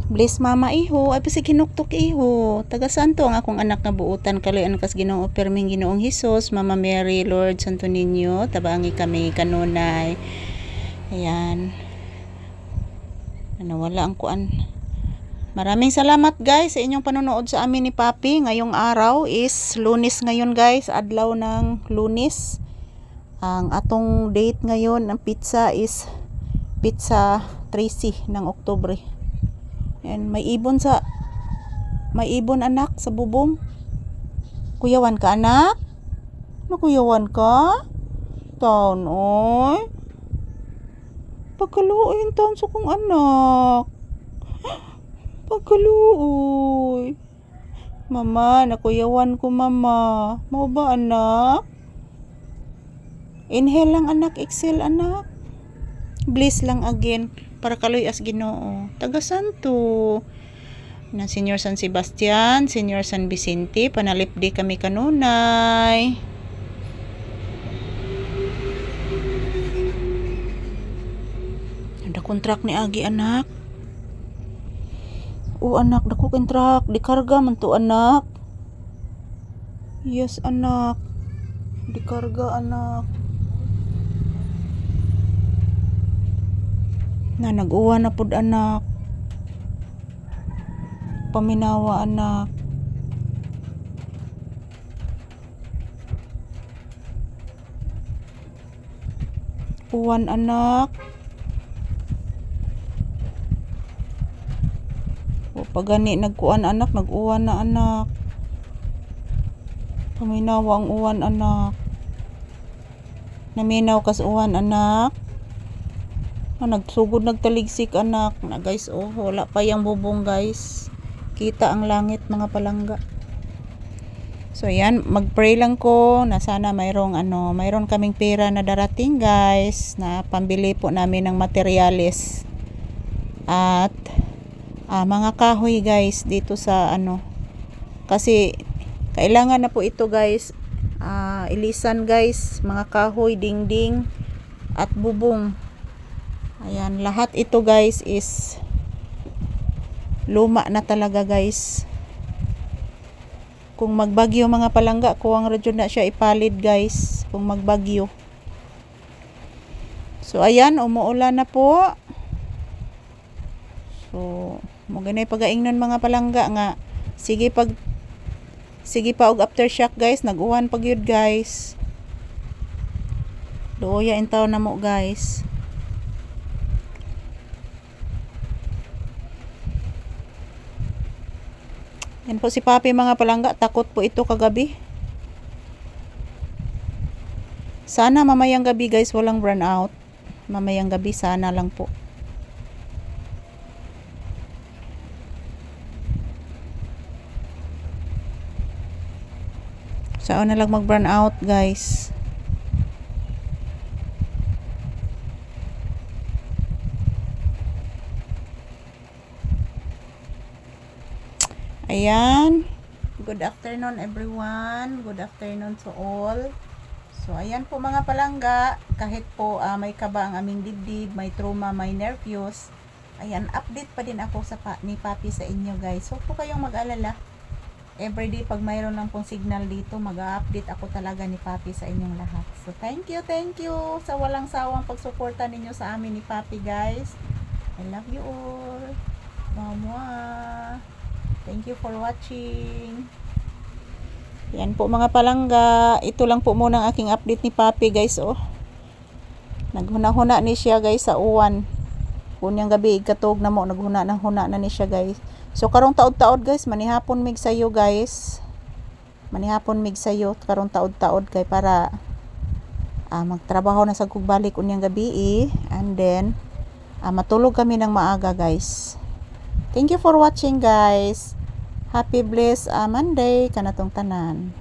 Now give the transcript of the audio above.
Bless mama iho, ay pasig hinuktok iho. Taga santo ang akong anak nga buutan kaloyan kas Ginoo perming Ginoong Hesus, Mama Mary, Lord Santo Niño, tabangi kami kanunay. Ayan. Nawala ang kuan. Maraming salamat guys sa inyong panonood sa amin ni Papi. Ngayong araw is Lunes ngayon guys, adlaw ng Lunes. Ang atong date ngayon ng pizza is pizza 13 ng Oktubre. And may ibon anak sa bubong. Kuyawan ka anak? Nakuyawan ka? Taon oy. Pagkaluoy taon sa kong anak. Pagkaluoy. Mama, nakuyawan ko mama. Mau ba anak? Inhale lang anak, exhale anak. Bliss lang again para kaloy as Ginoo. Taga Santo na Senior San Sebastian, Senior San Vicente, panalipdi kami kanunay. Ada kontrak ni Agi anak. Anak, dako kontrak, dikarga man to anak. Yes anak. Dikarga anak. Na nag-uwa na pud anak. Paminawa anak. Uwan anak. O pagani nagkuan anak, nag-uwan na anak. Paminawa ang uwan anak. Naminaw kas uwan anak. Nagsugod nagtaligsik anak na guys. Wala pa yung bubong guys, kita ang langit mga palangga. So yan, magpray lang ko na sana mayroon kaming pera na darating guys, na pambili po namin ng materyales at mga kahoy guys dito sa kasi kailangan na po ito guys, ilisan guys, mga kahoy, dingding at bubong. Ayan, lahat ito guys is luma na talaga guys. Kung magbagyo mga palangga, kuwang radyo na siya ipalid guys kung magbagyo. So ayan, umuulan na po. So mo ganay pagaingnon mga palangga nga sige pa og aftershock guys, nag-uwan pag yun guys. Dooya intaw na mo guys. Yan po si Papi mga palangga, takot po ito kagabi. Sana mamayang gabi guys walang burnout. Mamayang gabi sana lang po. Saan na lang mag burnout guys. Ayan, good afternoon everyone, good afternoon to all. So ayan po mga palangga, kahit po may kaba ang aming dibdib, may trauma, may nervyos, ayan, update pa din ako ni Papi sa inyo guys. So po kayong mag-alala, everyday pag mayroon lang pong signal dito, mag-update ako talaga ni Papi sa inyong lahat. So thank you sa walang sawang pagsuporta ninyo sa amin ni Papi guys. I love you all. Mama. Thank you for watching. Yan po mga palangga. Ito lang po muna ang aking update ni Papi guys. Naghuna-huna ni siya guys sa uwan. Kunyang gabi katog na mo. Naghuna na ni siya guys. So karong taod-taod guys. Manihapon mig sayo guys. Manihapon mig sayo. Karong taod-taod kay para magtrabaho na sa kugbalik kunyang gabi and then matulog kami ng maaga guys. Thank you for watching guys. Happy blessed Monday kanatong tanan.